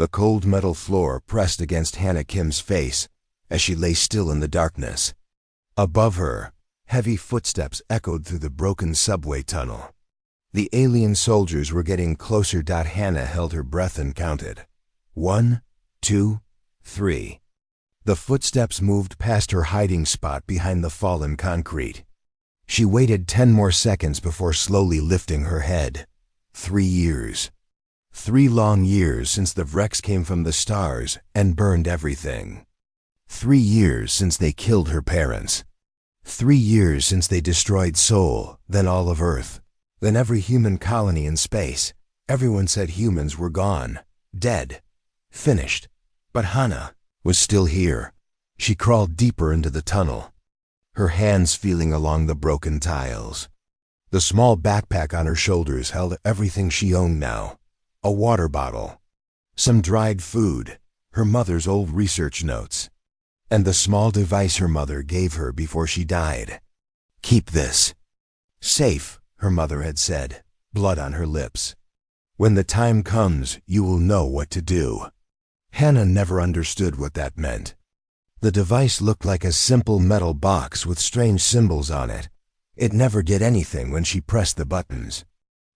The cold metal floor pressed against Hannah Kim's face as she lay still in the darkness. Above her, heavy footsteps echoed through the broken subway tunnel. The alien soldiers were getting closer. Hannah held her breath and counted. 1, 2, 3. The footsteps moved past her hiding spot behind the fallen concrete. She waited 10 more seconds before slowly lifting her head. 3 years. 3 long years since the Vrex came from the stars and burned everything. 3 years since they killed her parents. 3 years since they destroyed Sol, then all of Earth, then every human colony in space. Everyone said humans were gone, dead, finished. But Hannah was still here. She crawled deeper into the tunnel, her hands feeling along the broken tiles. The small backpack on her shoulders held everything she owned now. A water bottle, some dried food, her mother's old research notes, and the small device her mother gave her before she died. "Keep this. Safe," her mother had said, blood on her lips. "When the time comes, you will know what to do." Hannah never understood what that meant. The device looked like a simple metal box with strange symbols on it. It never did anything when she pressed the buttons.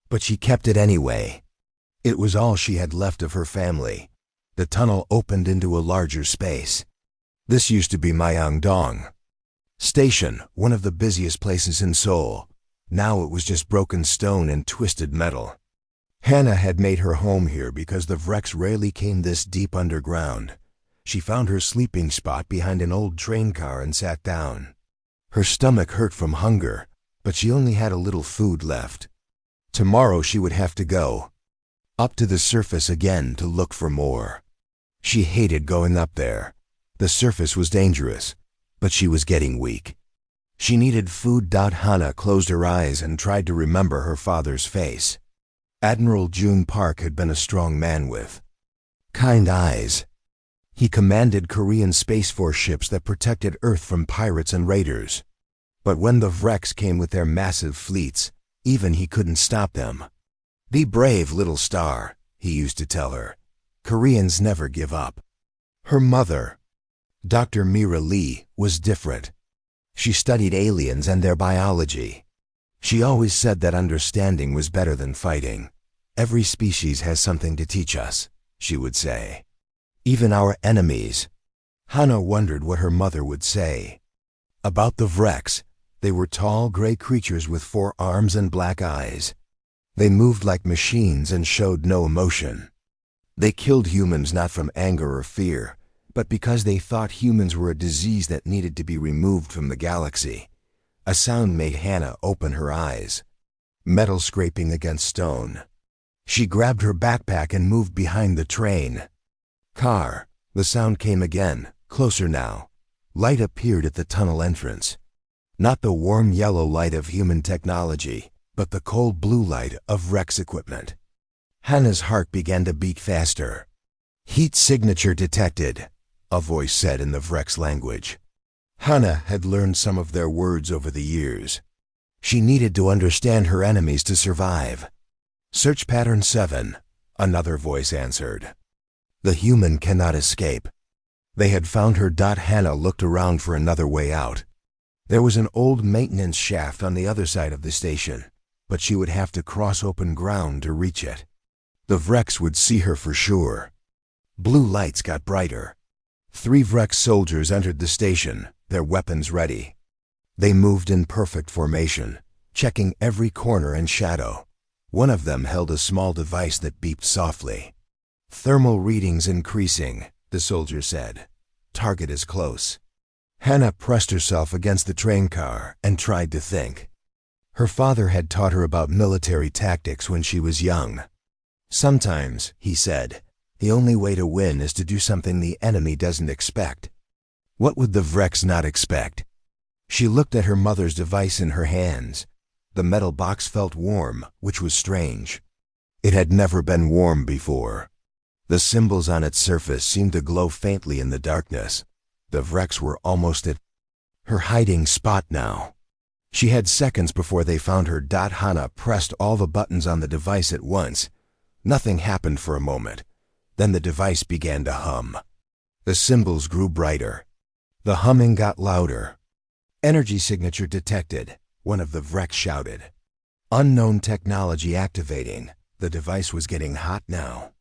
But she kept it anyway. It was all she had left of her family. The tunnel opened into a larger space. This used to be Myeongdong Station, one of the busiest places in Seoul. Now it was just broken stone and twisted metal. Hannah had made her home here because the Vrex rarely came this deep underground. She found her sleeping spot behind an old train car and sat down. Her stomach hurt from hunger, but she only had a little food left. Tomorrow she would have to go up to the surface again to look for more. She hated going up there. The surface was dangerous, but she was getting weak. She needed food. Hannah closed her eyes and tried to remember her father's face. Admiral Jun Park had been a strong man with kind eyes. He commanded Korean Space Force ships that protected Earth from pirates and raiders. But when the Vrex came with their massive fleets, even he couldn't stop them. "Be brave, little star," he used to tell her. "Koreans never give up." Her mother, Dr. Mira Lee, was different. She studied aliens and their biology. She always said that understanding was better than fighting. "Every species has something to teach us," she would say. "Even our enemies." Hannah wondered what her mother would say. About the Vrex, they were tall gray creatures with 4 arms and black eyes. They moved like machines and showed no emotion. They killed humans not from anger or fear, but because they thought humans were a disease that needed to be removed from the galaxy. A sound made Hannah open her eyes. Metal scraping against stone. She grabbed her backpack and moved behind the train. Car. The sound came again, closer now. Light appeared at the tunnel entrance. Not the warm yellow light of human technology, but the cold blue light of Rex equipment. Hannah's heart began to beat faster. "Heat signature detected," a voice said in the Vrex language. Hannah had learned some of their words over the years. She needed to understand her enemies to survive. "Search pattern 7, another voice answered. "The human cannot escape." They had found her. Hannah looked around for another way out. There was an old maintenance shaft on the other side of the station, but she would have to cross open ground to reach it. The Vrex would see her for sure. Blue lights got brighter. 3 Vrex soldiers entered the station, their weapons ready. They moved in perfect formation, checking every corner and shadow. One of them held a small device that beeped softly. "Thermal readings increasing," the soldier said. "Target is close." Hannah pressed herself against the train car and tried to think. Her father had taught her about military tactics when she was young. "Sometimes," he said, "the only way to win is to do something the enemy doesn't expect." What would the Vrex not expect? She looked at her mother's device in her hands. The metal box felt warm, which was strange. It had never been warm before. The symbols on its surface seemed to glow faintly in the darkness. The Vrex were almost at her hiding spot now. She had seconds before they found her. Hannah pressed all the buttons on the device at once. Nothing happened for a moment. Then the device began to hum. The symbols grew brighter. The humming got louder. Energy signature detected, one of the Vrex shouted. Unknown technology activating. The device was getting hot now.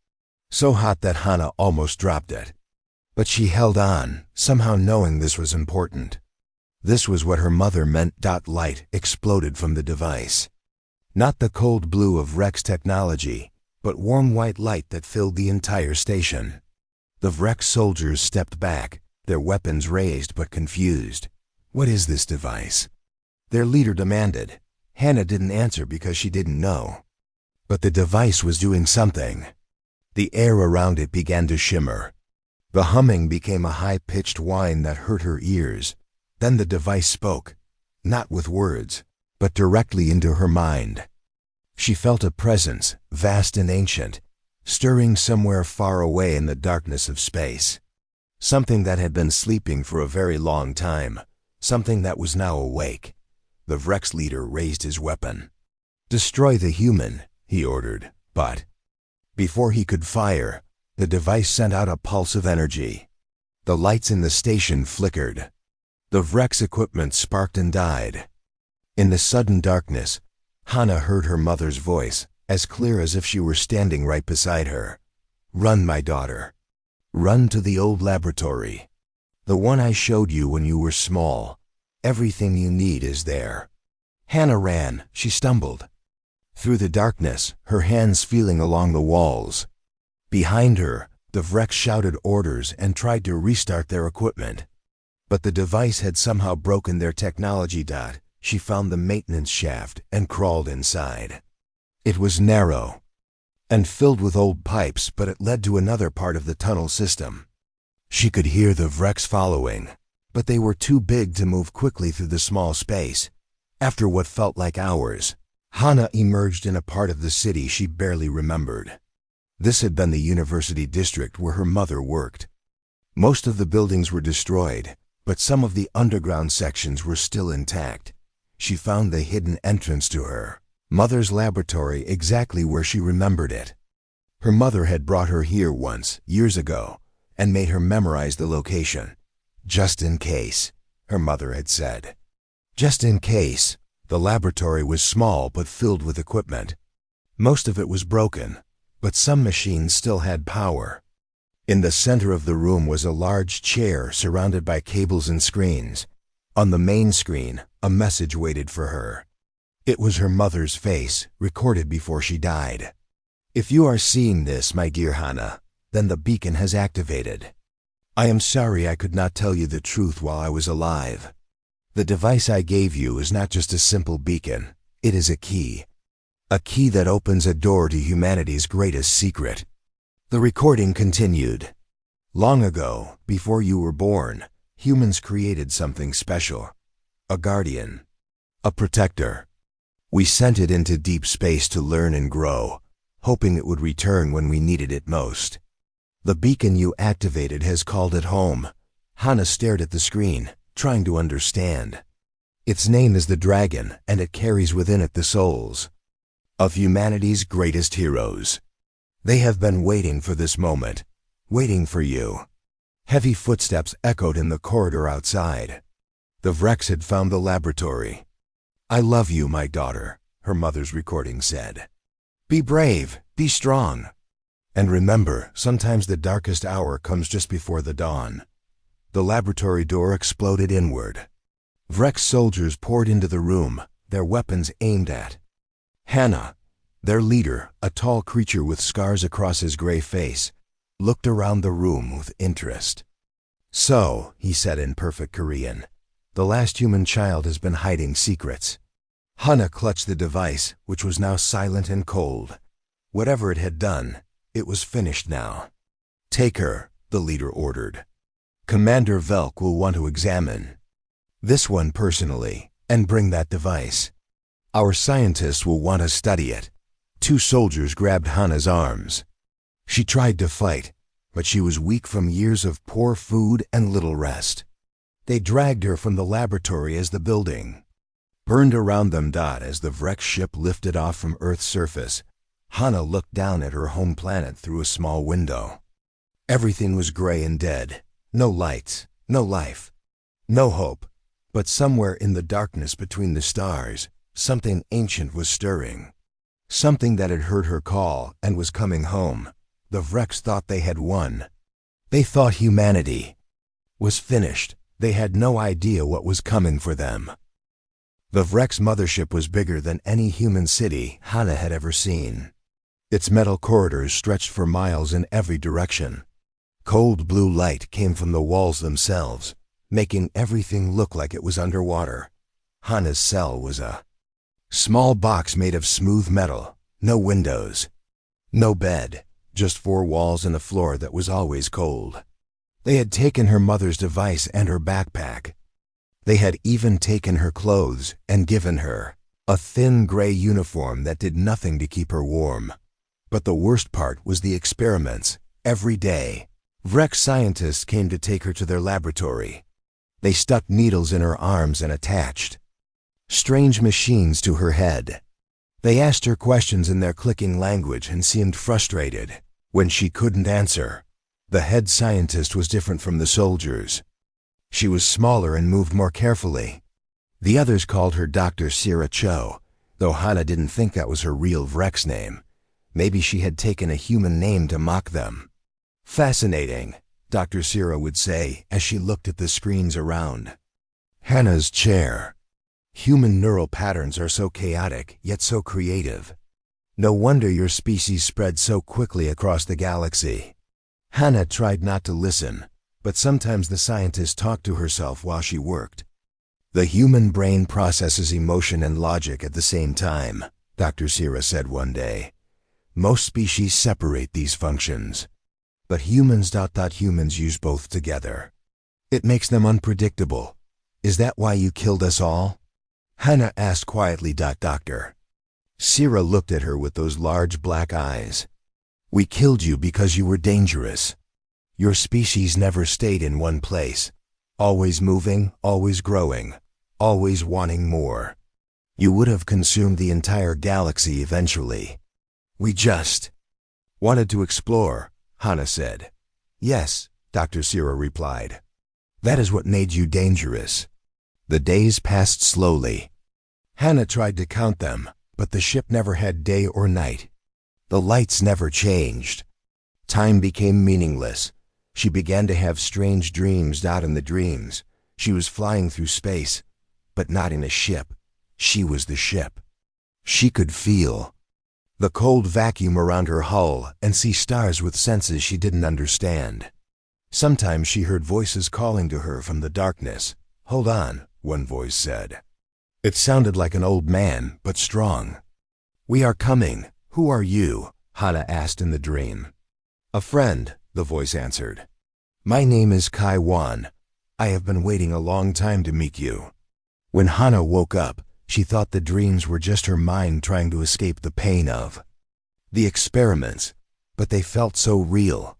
So hot that Hana almost dropped it. But she held on, somehow knowing this was important. This was what her mother meant. Light exploded from the device. Not the cold blue of Vrex technology, but warm white light that filled the entire station. The Vrex soldiers stepped back, their weapons raised but confused. What is this device? Their leader demanded. Hana didn't answer because she didn't know. But the device was doing something. The air around it began to shimmer. The humming became a high-pitched whine that hurt her ears. Then the device spoke, not with words, but directly into her mind. She felt a presence, vast and ancient, stirring somewhere far away in the darkness of space. Something that had been sleeping for a very long time, something that was now awake. The Vrex leader raised his weapon. "Destroy the human," he ordered, but before he could fire, the device sent out a pulse of energy. The lights in the station flickered. The Vrex equipment sparked and died. In the sudden darkness, Hana heard her mother's voice, as clear as if she were standing right beside her. "Run, my daughter. Run to the old laboratory. The one I showed you when you were small. Everything you need is there." Hana ran. She stumbled through the darkness, her hands feeling along the walls. Behind her, the Vrex shouted orders and tried to restart their equipment. But the device had somehow broken their technology. She found the maintenance shaft and crawled inside. It was narrow and filled with old pipes, but it led to another part of the tunnel system. She could hear the Vrex following, but they were too big to move quickly through the small space. After what felt like hours, Hana emerged in a part of the city she barely remembered. This had been the university district where her mother worked. Most of the buildings were destroyed, but some of the underground sections were still intact. She found the hidden entrance to her mother's laboratory exactly where she remembered it. Her mother had brought her here once, years ago, and made her memorize the location. "Just in case," her mother had said. Just in case. The laboratory was small but filled with equipment. Most of it was broken, but some machines still had power. In the center of the room was a large chair surrounded by cables and screens. On the main screen, a message waited for her. It was her mother's face, recorded before she died. "If you are seeing this, my dear Hana, then the beacon has activated. I am sorry I could not tell you the truth while I was alive. The device I gave you is not just a simple beacon. It is a key that opens a door to humanity's greatest secret." The recording continued. "Long ago, before you were born, humans created something special. A guardian. A protector. We sent it into deep space to learn and grow, hoping it would return when we needed it most. The beacon you activated has called it home." Hana stared at the screen, trying to understand. "Its name is the Dragon, and it carries within it the souls of humanity's greatest heroes. They have been waiting for this moment, waiting for you." Heavy footsteps echoed in the corridor outside. The Vrex had found the laboratory. "I love you, my daughter," her mother's recording said. "Be brave, be strong. And remember, sometimes the darkest hour comes just before the dawn." The laboratory door exploded inward. Vrex soldiers poured into the room, their weapons aimed at Hana. Their leader, a tall creature with scars across his gray face, looked around the room with interest. "So," he said in perfect Korean, "the last human child has been hiding secrets." Hana clutched the device, which was now silent and cold. Whatever it had done, it was finished now. "Take her," the leader ordered. "Commander Velk will want to examine this one personally, and bring that device. Our scientists will want to study it." Two soldiers grabbed Hana's arms. She tried to fight, but she was weak from years of poor food and little rest. They dragged her from the laboratory as the building burned around them. As the Vrex ship lifted off from Earth's surface, Hana looked down at her home planet through a small window. Everything was gray and dead. No lights, no life, no hope. But somewhere in the darkness between the stars, something ancient was stirring. Something that had heard her call and was coming home. The Vreks thought they had won. They thought humanity was finished. They had no idea what was coming for them. The Vreks mothership was bigger than any human city Hannah had ever seen. Its metal corridors stretched for miles in every direction. Cold blue light came from the walls themselves, making everything look like it was underwater. Hannah's cell was a small box made of smooth metal, no windows, no bed, just four walls and a floor that was always cold. They had taken her mother's device and her backpack. They had even taken her clothes and given her a thin gray uniform that did nothing to keep her warm. But the worst part was the experiments. Every day, Vreks scientists came to take her to their laboratory. They stuck needles in her arms and attached strange machines to her head. They asked her questions in their clicking language and seemed frustrated when she couldn't answer. The head scientist was different from the soldiers. She was smaller and moved more carefully. The others called her Dr. Sira Cho, though Hannah didn't think that was her real Vreks name. Maybe she had taken a human name to mock them. Fascinating, Dr. Sira would say as she looked at the screens around. Hannah's chair. Human neural patterns are so chaotic, yet so creative. No wonder your species spread so quickly across the galaxy. Hannah tried not to listen, but sometimes the scientist talked to herself while she worked. The human brain processes emotion and logic at the same time, Dr. Sira said one day. Most species separate these functions. But humans use both together. It makes them unpredictable. Is that why you killed us all? Hannah asked quietly. Doctor. Sira looked at her with those large black eyes. We killed you because you were dangerous. Your species never stayed in one place. Always moving, always growing, always wanting more. You would have consumed the entire galaxy eventually. We just wanted to explore, Hannah said. Yes, Dr. Sira replied. That is what made you dangerous. The days passed slowly. Hannah tried to count them, but the ship never had day or night. The lights never changed. Time became meaningless. She began to have strange dreams. In the dreams, she was flying through space, but not in a ship. She was the ship. She could feel the cold vacuum around her hull and see stars with senses she didn't understand. Sometimes she heard voices calling to her from the darkness. Hold on, one voice said. It sounded like an old man, but strong. We are coming. Who are you? Hannah asked in the dream. A friend, the voice answered. My name is Kai Wan. I have been waiting a long time to meet you. When Hannah woke up, she thought the dreams were just her mind trying to escape the pain of the experiments, but they felt so real.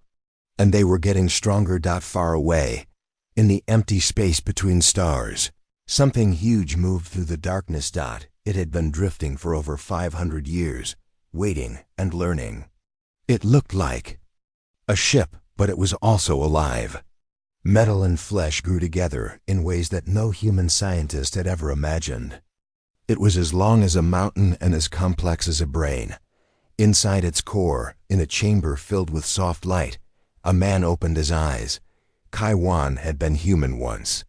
And they were getting stronger. Far away, in the empty space between stars, something huge moved through the darkness. It had been drifting for over 500 years, waiting and learning. It looked like a ship, but it was also alive. Metal and flesh grew together in ways that no human scientist had ever imagined. It was as long as a mountain and as complex as a brain. Inside its core, in a chamber filled with soft light, a man opened his eyes. Kai Wan had been human once.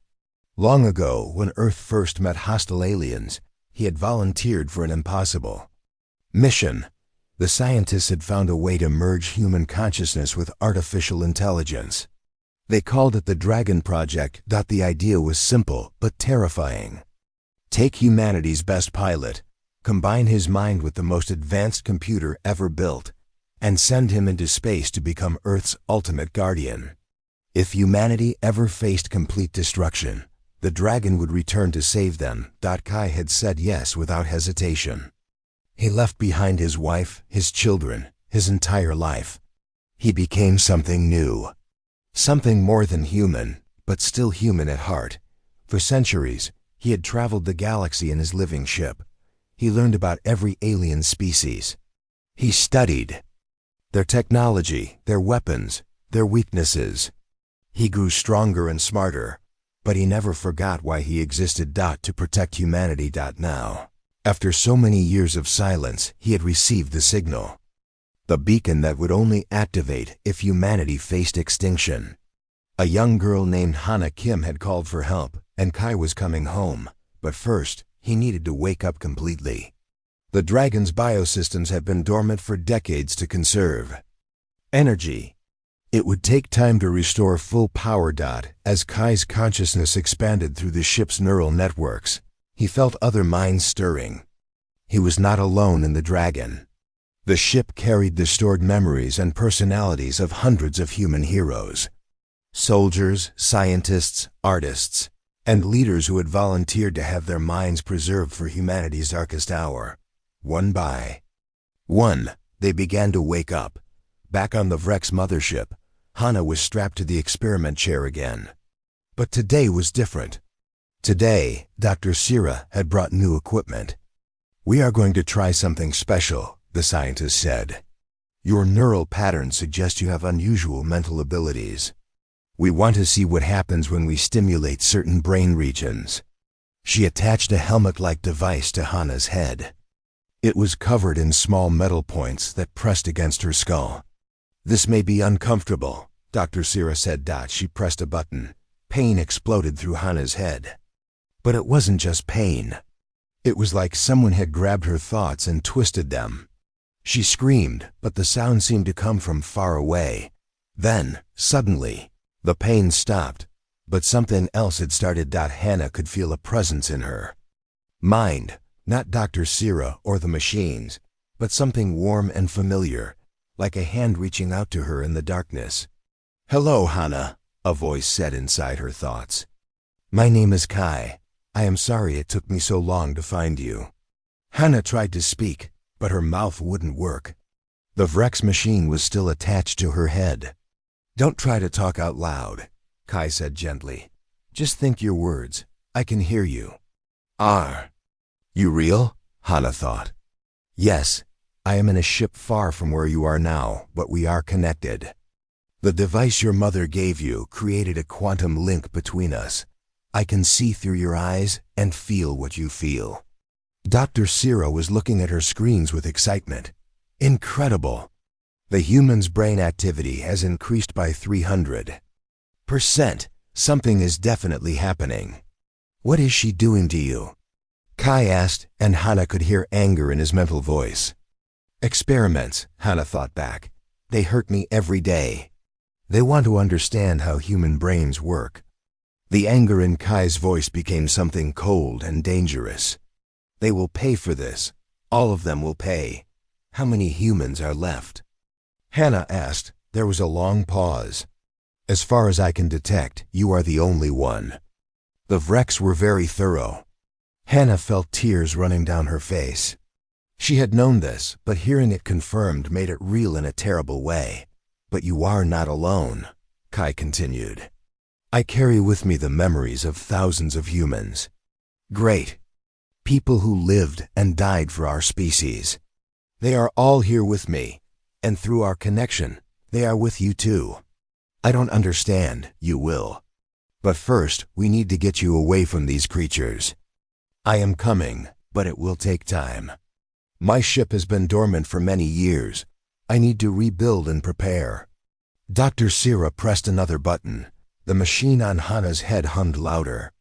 Long ago, when Earth first met hostile aliens, he had volunteered for an impossible mission. The scientists had found a way to merge human consciousness with artificial intelligence. They called it the Dragon Project. The idea was simple but terrifying. Take humanity's best pilot, combine his mind with the most advanced computer ever built, and send him into space to become Earth's ultimate guardian. If humanity ever faced complete destruction, the dragon would return to save them. Kai had said yes without hesitation. He left behind his wife, his children, his entire life. He became something new. Something more than human, but still human at heart. For centuries, he had traveled the galaxy in his living ship. He learned about every alien species. He studied their technology, their weapons, their weaknesses. He grew stronger and smarter, but he never forgot why he existed. To protect humanity. Now, after so many years of silence, he had received the signal. The beacon that would only activate if humanity faced extinction. A young girl named Hana Kim had called for help, and Kai was coming home, but first, he needed to wake up completely. The dragon's biosystems had been dormant for decades to conserve energy. It would take time to restore full power. As Kai's consciousness expanded through the ship's neural networks, he felt other minds stirring. He was not alone in the dragon. The ship carried the stored memories and personalities of hundreds of human heroes. Soldiers, scientists, artists, and leaders who had volunteered to have their minds preserved for humanity's darkest hour. One by one, they began to wake up. Back on the Vrex mothership, Hana was strapped to the experiment chair again. But today was different. Today, Dr. Sira had brought new equipment. "We are going to try something special," the scientist said. "Your neural patterns suggest you have unusual mental abilities. We want to see what happens when we stimulate certain brain regions." She attached a helmet-like device to Hana's head. It was covered in small metal points that pressed against her skull. "This may be uncomfortable," Dr. Sira said. She pressed a button. Pain exploded through Hana's head. But it wasn't just pain. It was like someone had grabbed her thoughts and twisted them. She screamed, but the sound seemed to come from far away. Then, suddenly, the pain stopped, but something else had started. Hana could feel a presence in her mind, not Dr. Sira or the machines, but something warm and familiar, like a hand reaching out to her in the darkness. "Hello, Hana," a voice said inside her thoughts. "My name is Kai. I am sorry it took me so long to find you." Hana tried to speak, but her mouth wouldn't work. The Vrex machine was still attached to her head. "Don't try to talk out loud," Kai said gently. "Just think your words. I can hear you." "Are you real?" Hana thought. "Yes, I am in a ship far from where you are now, but we are connected. The device your mother gave you created a quantum link between us. I can see through your eyes and feel what you feel." Dr. Sira was looking at her screens with excitement. "Incredible! The human's brain activity has increased by 300%. Something is definitely happening. What is she doing to you?" Kai asked, and Hana could hear anger in his mental voice. "Experiments," Hana thought back. "They hurt me every day. They want to understand how human brains work." The anger in Kai's voice became something cold and dangerous. "They will pay for this. All of them will pay. How many humans are left?" Hana asked. There was a long pause. "As far as I can detect, you are the only one." The Vrex were very thorough. Hana felt tears running down her face. She had known this, but hearing it confirmed made it real in a terrible way. "But you are not alone," Kai continued. "I carry with me the memories of thousands of humans. Great. People who lived and died for our species. They are all here with me, and through our connection, they are with you too. I don't understand, you will. But first, we need to get you away from these creatures. I am coming, but it will take time. My ship has been dormant for many years. I need to rebuild and prepare." Dr. Sira pressed another button. The machine on Hana's head hummed louder.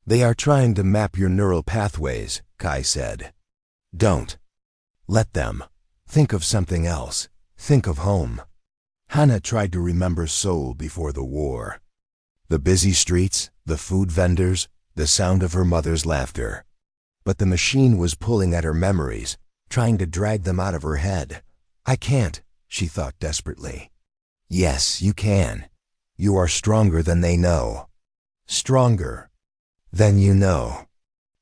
"They are trying to map your neural pathways," Kai said. "Don't let them. Think of something else. Think of home." Hana tried to remember Seoul before the war. The busy streets, the food vendors, the sound of her mother's laughter. But the machine was pulling at her memories, trying to drag them out of her head. "I can't," she thought desperately. "Yes, you can. You are stronger than they know. Stronger than you know.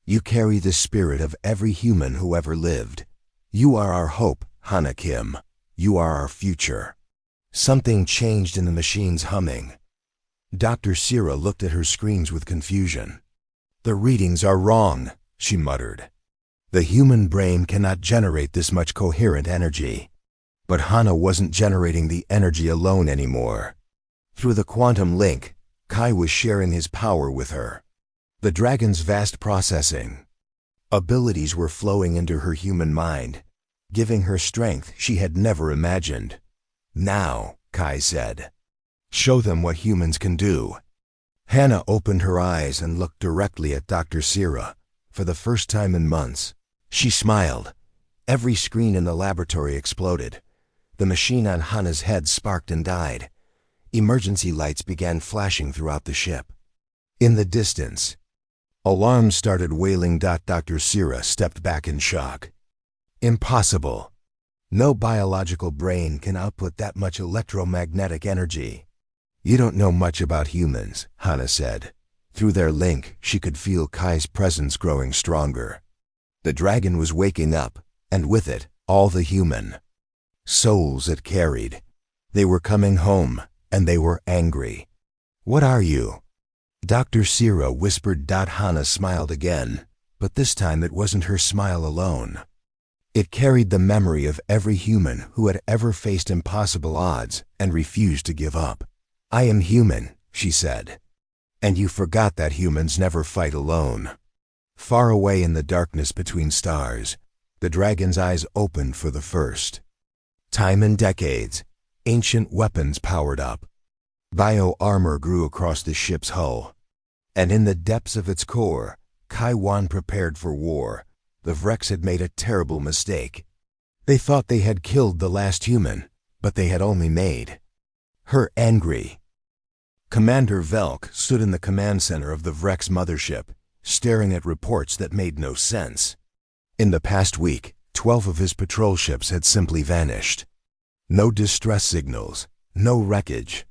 You carry the spirit of every human who ever lived. You are our hope, Hana Kim. You are our future." Something changed in the machine's humming. Dr. Sira looked at her screens with confusion. "The readings are wrong," she muttered. "The human brain cannot generate this much coherent energy." But Hana wasn't generating the energy alone anymore. Through the quantum link, Kai was sharing his power with her. The dragon's vast processing abilities were flowing into her human mind, giving her strength she had never imagined. "Now," Kai said, "show them what humans can do." Hannah opened her eyes and looked directly at Dr. Sira. For the first time in months, she smiled. Every screen in the laboratory exploded. The machine on Hannah's head sparked and died. Emergency lights began flashing throughout the ship. In the distance, alarms started wailing. Dr. Sira stepped back in shock. "Impossible. No biological brain can output that much electromagnetic energy." "You don't know much about humans," Hannah said. Through their link, she could feel Kai's presence growing stronger. The dragon was waking up, and with it, all the human souls it carried. They were coming home, and they were angry. "What are you?" Dr. Sira whispered. Hannah smiled again, but this time it wasn't her smile alone. It carried the memory of every human who had ever faced impossible odds and refused to give up. "I am human," she said. "And you forgot that humans never fight alone." Far away in the darkness between stars, the dragon's eyes opened for the first time in decades. Ancient weapons powered up. Bio-armor grew across the ship's hull. And in the depths of its core, Kai Wan prepared for war. The Vrex had made a terrible mistake. They thought they had killed the last human, but they had only made her angry. Commander Velk stood in the command center of the Vrex mothership, staring at reports that made no sense. In the past week, 12 of his patrol ships had simply vanished. No distress signals, no wreckage.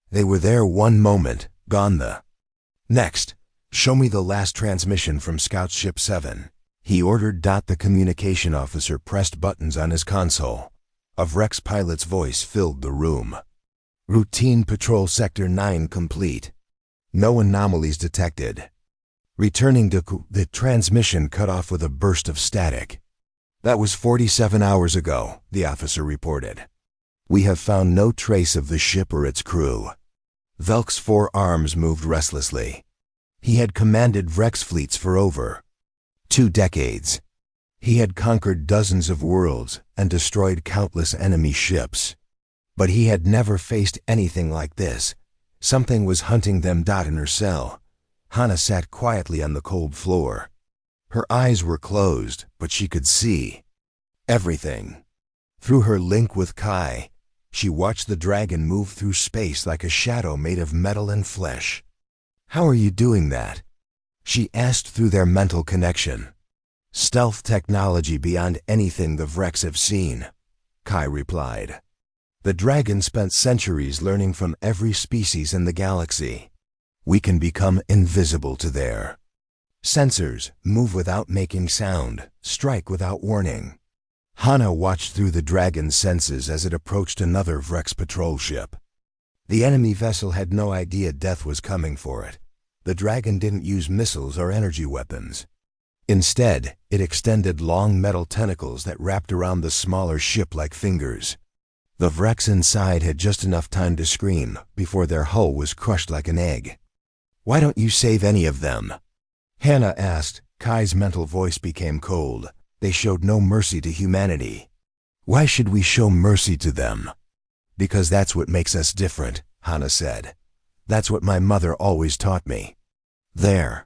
They were there one moment, gone the next. "Show me the last transmission from Scout Ship 7. He ordered. The communication officer pressed buttons on his console. A Vrex pilot's voice filled the room. "Routine patrol Sector 9 complete. No anomalies detected. Returning to the transmission cut off with a burst of static. That was 47 hours ago," the officer reported. "We have found no trace of the ship or its crew." Velk's forearms moved restlessly. He had commanded Vrex fleets for over 2 decades. He had conquered dozens of worlds and destroyed countless enemy ships. But he had never faced anything like this. Something was hunting them. In her cell, Hannah sat quietly on the cold floor. Her eyes were closed, but she could see everything. Through her link with Kai, she watched the dragon move through space like a shadow made of metal and flesh. "How are you doing that?" she asked through their mental connection. "Stealth technology beyond anything the Vrex have seen," Kai replied. "The dragon spent centuries learning from every species in the galaxy. We can become invisible to their sensors, move without making sound, strike without warning." Hannah watched through the dragon's senses as it approached another Vrex patrol ship. The enemy vessel had no idea death was coming for it. The dragon didn't use missiles or energy weapons. Instead, it extended long metal tentacles that wrapped around the smaller ship like fingers. The Vrex inside had just enough time to scream before their hull was crushed like an egg. "Why don't you save any of them?" Hannah asked. Kai's mental voice became cold. "They showed no mercy to humanity." "Why should we show mercy to them?" "Because that's what makes us different," Hannah said. "That's what my mother always taught me." There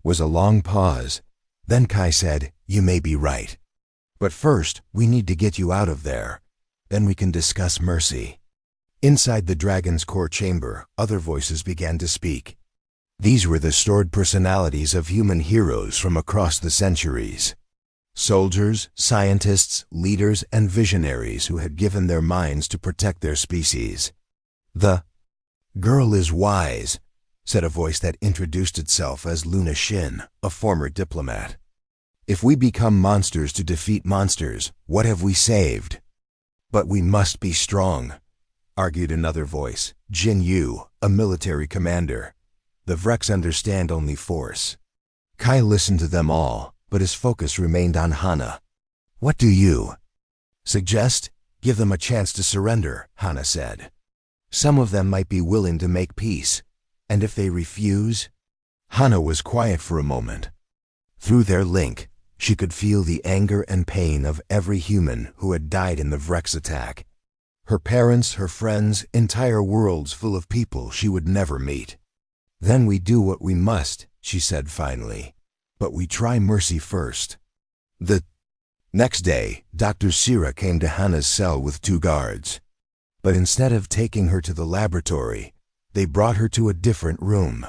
was a long pause. Then Kai said, "You may be right. But first, we need to get you out of there. Then we can discuss mercy." Inside the dragon's core chamber, other voices began to speak. These were the stored personalities of human heroes from across the centuries. Soldiers, scientists, leaders, and visionaries who had given their minds to protect their species. "The girl is wise," said a voice that introduced itself as Luna Shin, a former diplomat. "If we become monsters to defeat monsters, what have we saved?" "But we must be strong," argued another voice, Jin Yu, a military commander. "The Vrex understand only force." Kai listened to them all, but his focus remained on Hannah. "What do you suggest?" "Give them a chance to surrender," Hannah said. Some of them might be willing to make peace. And if they refuse? Hana was quiet for a moment. Through their link, she could feel the anger and pain of every human who had died in the Vrex attack. Her parents, her friends, entire worlds full of people she would never meet. Then we do what we must, she said finally. But we try mercy first. The next day, Dr. Sira came to Hana's cell with 2 guards. But instead of taking her to the laboratory, they brought her to a different room.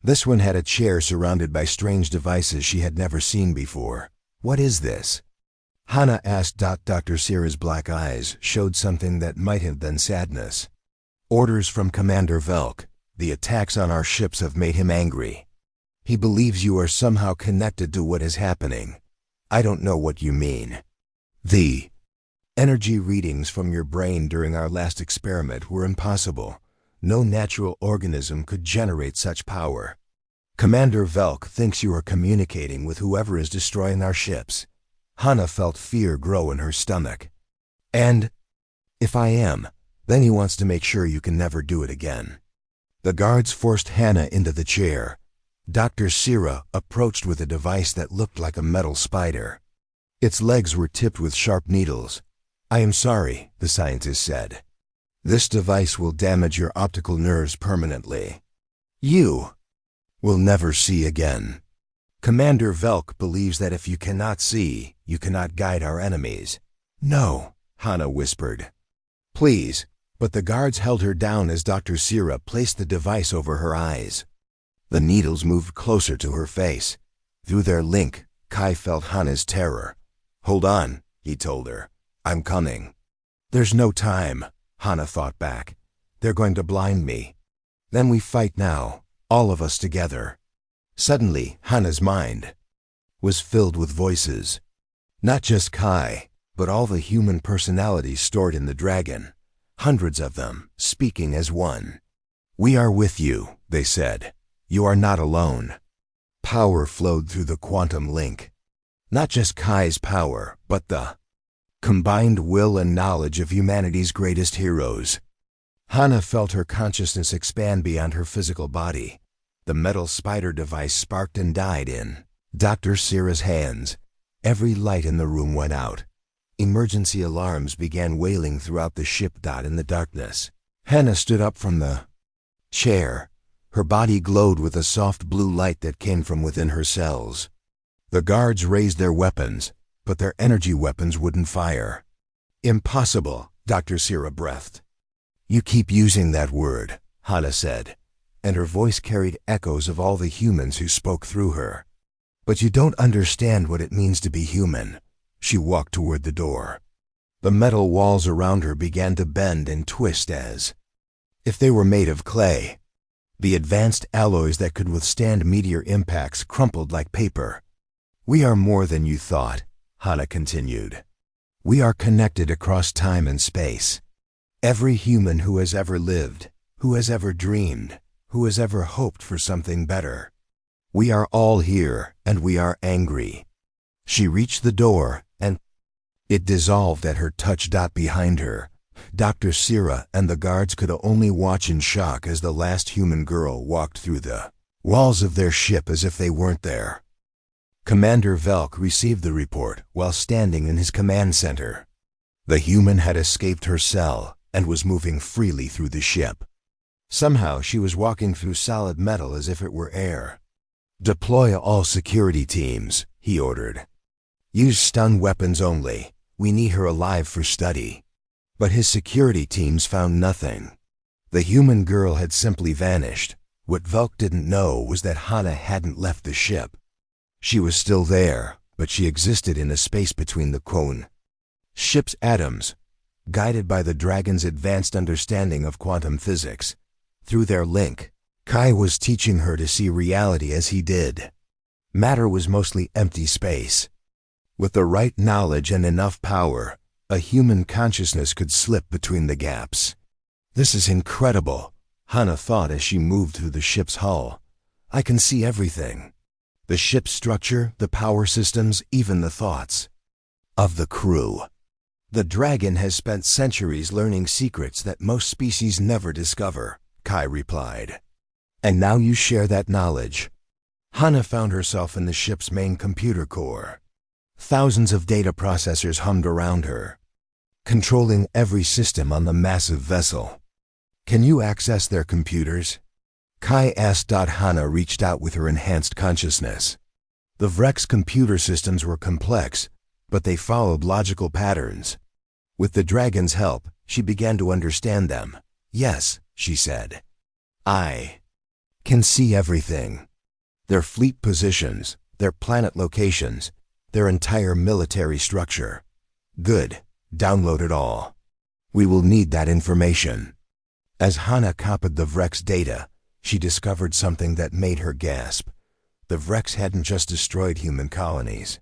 This one had a chair surrounded by strange devices she had never seen before. What is this? Hana asked. Dr. Sira's black eyes showed something that might have been sadness. Orders from Commander Velk. The attacks on our ships have made him angry. He believes you are somehow connected to what is happening. I don't know what you mean. The energy readings from your brain during our last experiment were impossible. No natural organism could generate such power. Commander Velk thinks you are communicating with whoever is destroying our ships. Hana felt fear grow in her stomach. And if I am, then he wants to make sure you can never do it again. The guards forced Hana into the chair. Dr. Sira approached with a device that looked like a metal spider. Its legs were tipped with sharp needles. I am sorry, the scientist said. This device will damage your optical nerves permanently. You will never see again. Commander Velk believes that if you cannot see, you cannot guide our enemies. No, Hana whispered. Please, but the guards held her down as Dr. Sira placed the device over her eyes. The needles moved closer to her face. Through their link, Kai felt Hana's terror. Hold on, he told her. I'm coming. There's no time, Hana thought back. They're going to blind me. Then we fight now, all of us together. Suddenly, Hana's mind was filled with voices. Not just Kai, but all the human personalities stored in the dragon. Hundreds of them, speaking as one. We are with you, they said. You are not alone. Power flowed through the quantum link. Not just Kai's power, but the combined will and knowledge of humanity's greatest heroes. Hana felt her consciousness expand beyond her physical body. The metal spider device sparked and died in Dr. Sira's hands. Every light in the room went out. Emergency alarms began wailing throughout the ship. In the darkness, Hana stood up from the chair. Her body glowed with a soft blue light that came from within her cells. The guards raised their weapons, but their energy weapons wouldn't fire. Impossible, Dr. Sira breathed. You keep using that word, Hana said, and her voice carried echoes of all the humans who spoke through her. But you don't understand what it means to be human. She walked toward the door. The metal walls around her began to bend and twist as if they were made of clay. The advanced alloys that could withstand meteor impacts crumpled like paper. We are more than you thought, Hana continued. We are connected across time and space. Every human who has ever lived, who has ever dreamed, who has ever hoped for something better. We are all here, and we are angry. She reached the door, and it dissolved at her touch. Behind her, Dr. Sira and the guards could only watch in shock as the last human girl walked through the walls of their ship as if they weren't there. Commander Velk received the report while standing in his command center. The human had escaped her cell and was moving freely through the ship. Somehow she was walking through solid metal as if it were air. Deploy all security teams, he ordered. Use stun weapons only. We need her alive for study. But his security teams found nothing. The human girl had simply vanished. What Velk didn't know was that Hana hadn't left the ship. She was still there, but she existed in a space between the ship's atoms. Guided by the dragon's advanced understanding of quantum physics, through their link, Kai was teaching her to see reality as he did. Matter was mostly empty space. With the right knowledge and enough power, a human consciousness could slip between the gaps. This is incredible, Hana thought as she moved through the ship's hull. I can see everything. The ship's structure, the power systems, even the thoughts of the crew. The dragon has spent centuries learning secrets that most species never discover, Kai replied. And now you share that knowledge. Hana found herself in the ship's main computer core. Thousands of data processors hummed around her, controlling every system on the massive vessel. Can you access their computers? Kai asked. Hana reached out with her enhanced consciousness. The Vrek's computer systems were complex, but they followed logical patterns. With the dragon's help, she began to understand them. Yes, she said. I can see everything. Their fleet positions, their planet locations, their entire military structure. Good, download it all. We will need that information. As Hana copied the Vrek's data, she discovered something that made her gasp. The Vreks hadn't just destroyed human colonies.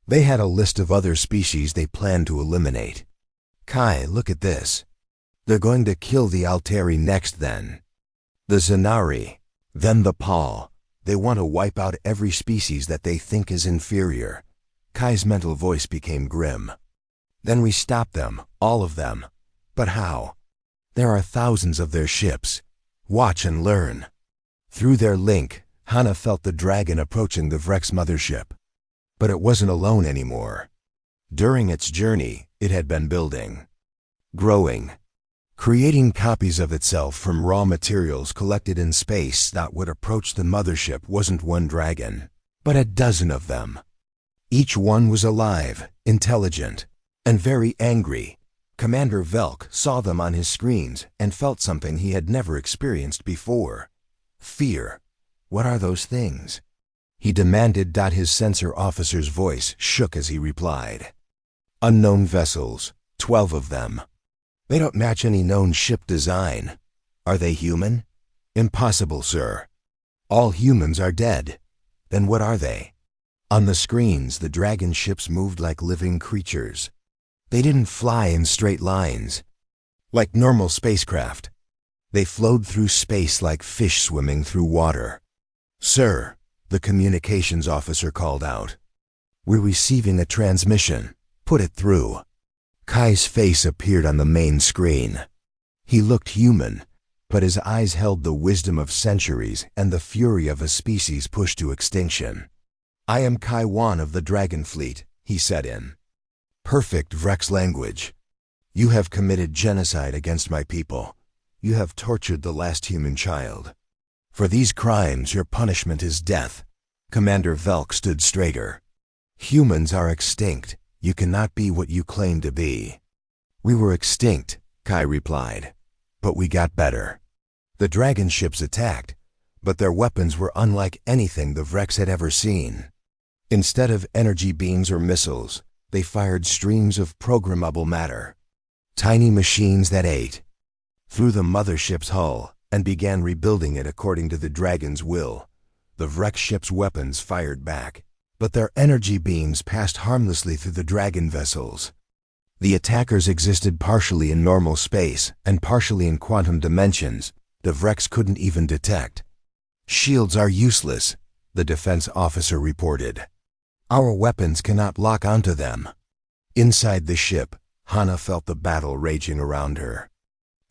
They had a list of other species they planned to eliminate. Kai, look at this. They're going to kill the Alteri next then. The Zanari, then the Paul. They want to wipe out every species that they think is inferior. Kai's mental voice became grim. Then we stop them, all of them. But how? There are thousands of their ships. Watch and learn. Through their link, Hana felt the dragon approaching the Vrek's mothership. But it wasn't alone anymore. During its journey, it had been building, growing, creating copies of itself from raw materials collected in space. That would approach the mothership wasn't one dragon, but a dozen of them. Each one was alive, intelligent, and very angry. Commander Velk saw them on his screens and felt something he had never experienced before. Fear. What are those things? He demanded. His sensor officer's voice shook as he replied. Unknown vessels, 12 of them. They don't match any known ship design. Are they human? Impossible, sir. All humans are dead. Then what are they? On the screens, the dragon ships moved like living creatures. They didn't fly in straight lines, like normal spacecraft. They flowed through space like fish swimming through water. Sir, the communications officer called out. We're receiving a transmission. Put it through. Kai's face appeared on the main screen. He looked human, but his eyes held the wisdom of centuries and the fury of a species pushed to extinction. I am Kai Wan of the Dragon Fleet, he said in perfect Vrek's language. You have committed genocide against my people. You have tortured the last human child. For these crimes, your punishment is death. Commander Velk stood straighter. Humans are extinct. You cannot be what you claim to be. We were extinct, Kai replied. But we got better. The dragon ships attacked, but their weapons were unlike anything the Vreks had ever seen. Instead of energy beams or missiles, they fired streams of programmable matter. Tiny machines that ate through the mothership's hull and began rebuilding it according to the dragon's will. The Vrek ship's weapons fired back, but their energy beams passed harmlessly through the dragon vessels. The attackers existed partially in normal space and partially in quantum dimensions the Vreks couldn't even detect. Shields are useless, the defense officer reported. Our weapons cannot lock onto them. Inside the ship, Hana felt the battle raging around her.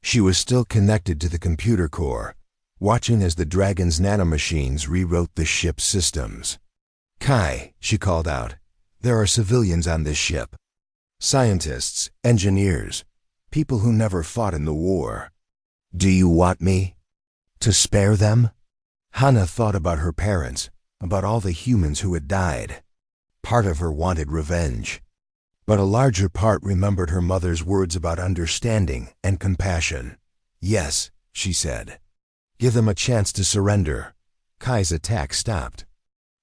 She was still connected to the computer core, watching as the dragon's nanomachines rewrote the ship's systems. Kai, she called out, there are civilians on this ship. Scientists, engineers, people who never fought in the war. Do you want me to spare them? Hana thought about her parents, about all the humans who had died. Part of her wanted revenge, but a larger part remembered her mother's words about understanding and compassion. Yes, she said. Give them a chance to surrender. Kai's attack stopped.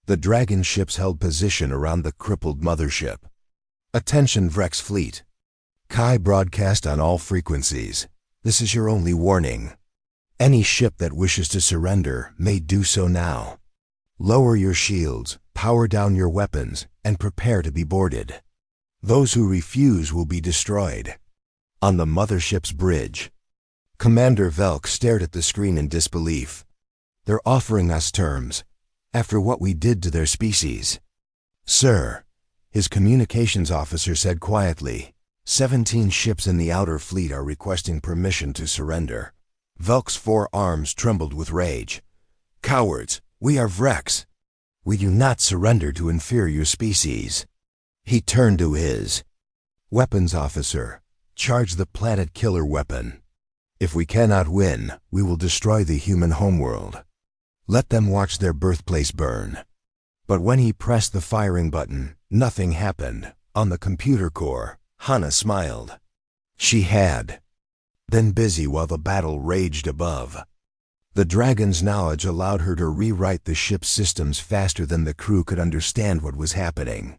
The dragon ships held position around the crippled mothership. Attention Vrek's fleet. Kai broadcast on all frequencies. This is your only warning. Any ship that wishes to surrender may do so now. Lower your shields, power down your weapons, and prepare to be boarded. Those who refuse will be destroyed. On the mothership's bridge, Commander Velk stared at the screen in disbelief. They're offering us terms, after what we did to their species. Sir, his communications officer said quietly, 17 ships in the outer fleet are requesting permission to surrender. Velk's 4 arms trembled with rage. Cowards, we are Vrex. We do not surrender to inferior species. He turned to his weapons officer. Charge the planet killer weapon. If we cannot win, we will destroy the human homeworld. Let them watch their birthplace burn. But when he pressed the firing button, nothing happened. On the computer core, Hana smiled. She had been busy while the battle raged above. The dragon's knowledge allowed her to rewrite the ship's systems faster than the crew could understand what was happening.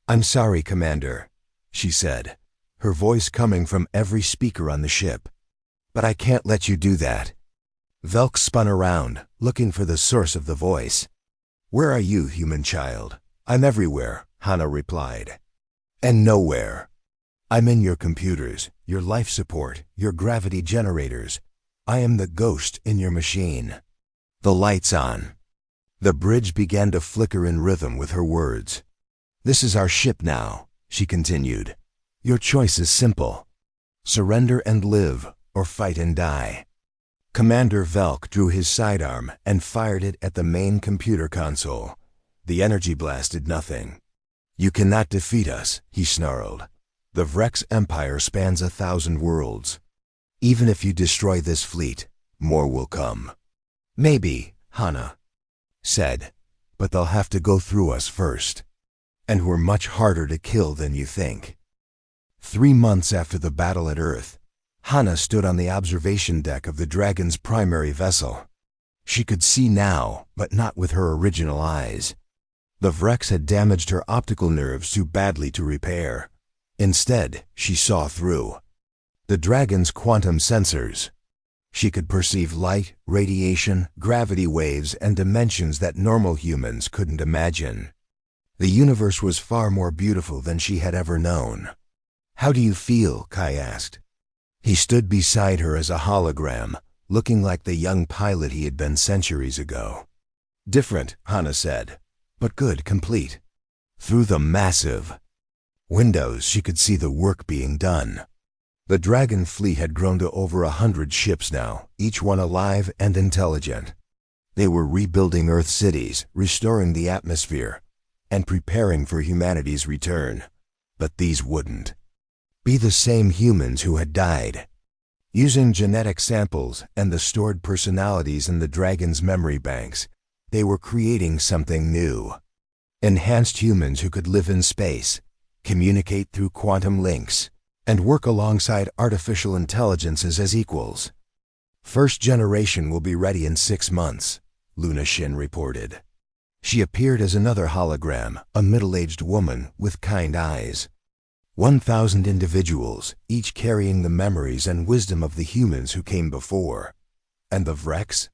"I'm sorry, Commander," she said, her voice coming from every speaker on the ship. "But I can't let you do that." Velk spun around, looking for the source of the voice. "Where are you, human child?" "I'm everywhere," Hana replied. "And nowhere." "I'm in your computers, your life support, your gravity generators. I am the ghost in your machine." The lights on. The bridge began to flicker in rhythm with her words. "This is our ship now," she continued. "Your choice is simple. Surrender and live, or fight and die." Commander Velk drew his sidearm and fired it at the main computer console. The energy blast did nothing. "You cannot defeat us," he snarled. "The Vrex Empire spans 1,000 worlds. Even if you destroy this fleet, more will come." "Maybe," Hana said, "but they'll have to go through us first. And we're much harder to kill than you think." 3 months after the battle at Earth, Hana stood on the observation deck of the Dragon's primary vessel. She could see now, but not with her original eyes. The Vrex had damaged her optical nerves too badly to repair. Instead, she saw through the Dragon's quantum sensors. She could perceive light, radiation, gravity waves, and dimensions that normal humans couldn't imagine. The universe was far more beautiful than she had ever known. "How do you feel?" Kai asked. He stood beside her as a hologram, looking like the young pilot he had been centuries ago. "Different," Hana said, "but good, complete." Through the massive windows, she could see the work being done. The Dragon fleet had grown to over 100 ships now, each one alive and intelligent. They were rebuilding Earth cities, restoring the atmosphere, and preparing for humanity's return. But these wouldn't be the same humans who had died. Using genetic samples and the stored personalities in the Dragon's memory banks, they were creating something new. Enhanced humans who could live in space, communicate through quantum links, and work alongside artificial intelligences as equals. "First generation will be ready in 6 months, Luna Shin reported. She appeared as another hologram, a middle-aged woman with kind eyes. 1,000 individuals, each carrying the memories and wisdom of the humans who came before. "And the Vrex?"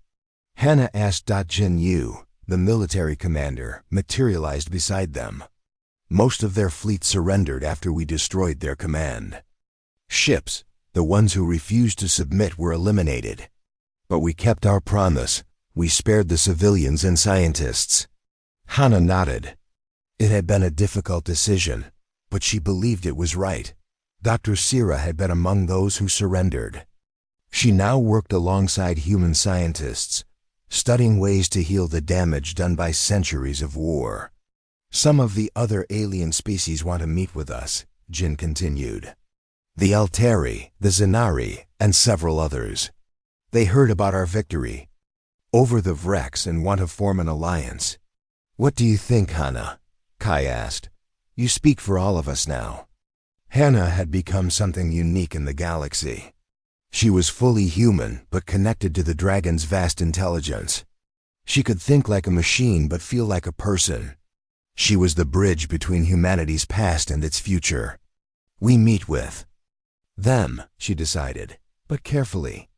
Hana asked. Jin Yu, the military commander, materialized beside them. "Most of their fleet surrendered after we destroyed their command. Ships, the ones who refused to submit, were eliminated. But we kept our promise. We spared the civilians and scientists." Hana nodded. It had been a difficult decision, but she believed it was right. Dr. Sira had been among those who surrendered. She now worked alongside human scientists, studying ways to heal the damage done by centuries of war. "Some of the other alien species want to meet with us," Jin continued. "The Alteri, the Zenari, and several others. They heard about our victory over the Vrex and want to form an alliance." "What do you think, Hana?" Kai asked. "You speak for all of us now." Hana had become something unique in the galaxy. She was fully human, but connected to the Dragon's vast intelligence. She could think like a machine, but feel like a person. She was the bridge between humanity's past and its future. "We meet with them," she decided, "but carefully.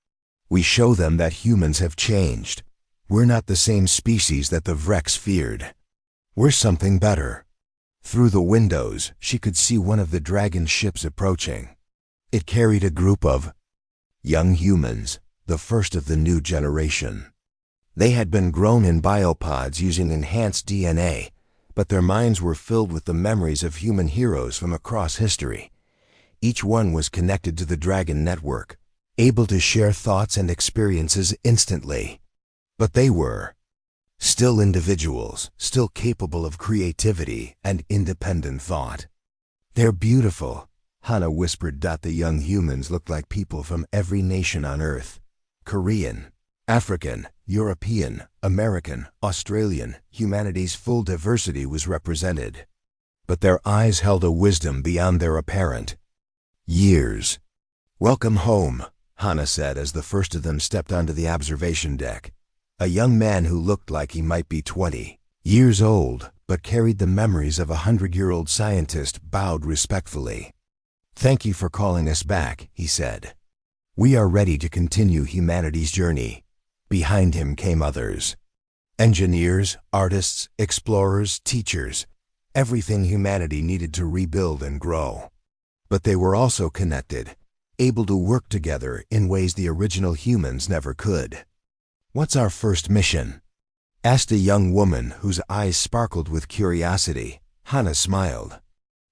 We show them that humans have changed. We're not the same species that the Vrex feared. We're something better." Through the windows, she could see one of the Dragon ships approaching. It carried a group of young humans, the first of the new generation. They had been grown in biopods using enhanced DNA, but their minds were filled with the memories of human heroes from across history. Each one was connected to the dragon network, able to share thoughts and experiences instantly. But they were still individuals, still capable of creativity and independent thought. "They're beautiful," Hana whispered. The young humans looked like people from every nation on Earth. Korean, African, European, American, Australian, humanity's full diversity was represented. But their eyes held a wisdom beyond their apparent years. "Welcome home," Hana said as the first of them stepped onto the observation deck. A young man who looked like he might be 20 years old, but carried the memories of a 100-year-old scientist, bowed respectfully. "Thank you for calling us back," he said. "We are ready to continue humanity's journey." Behind him came others. Engineers, artists, explorers, teachers. Everything humanity needed to rebuild and grow. But they were also connected, able to work together in ways the original humans never could. "What's our first mission?" asked a young woman whose eyes sparkled with curiosity. Hana smiled.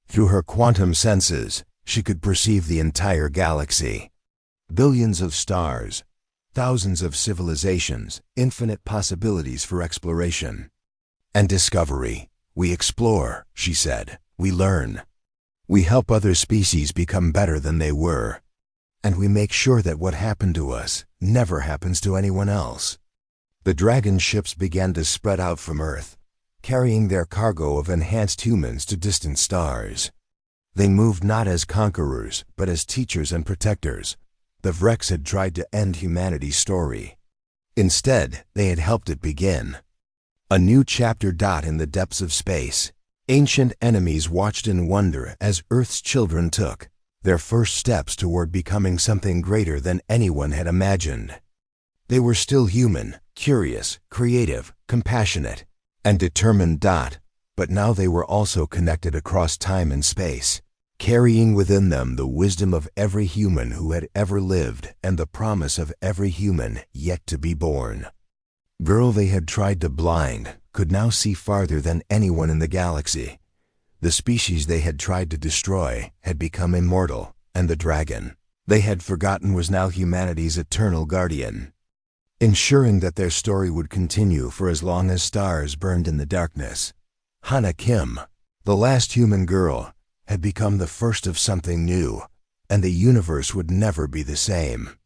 Through her quantum senses, she could perceive the entire galaxy. Billions of stars, thousands of civilizations, infinite possibilities for exploration and discovery. "We explore," she said. "We learn. We help other species become better than they were. And we make sure that what happened to us never happens to anyone else." The dragon ships began to spread out from Earth, carrying their cargo of enhanced humans to distant stars. They moved not as conquerors, but as teachers and protectors. The Vrex had tried to end humanity's story. Instead, they had helped it begin. A new chapter. In the depths of space, ancient enemies watched in wonder as Earth's children took their first steps toward becoming something greater than anyone had imagined. They were still human, curious, creative, compassionate, and determined. But now they were also connected across time and space, carrying within them the wisdom of every human who had ever lived and the promise of every human yet to be born. Girl they had tried to blind could now see farther than anyone in the galaxy. The species they had tried to destroy had become immortal, and the dragon they had forgotten was now humanity's eternal guardian, ensuring that their story would continue for as long as stars burned in the darkness. Hana Kim, the last human girl, had become the first of something new, and the universe would never be the same.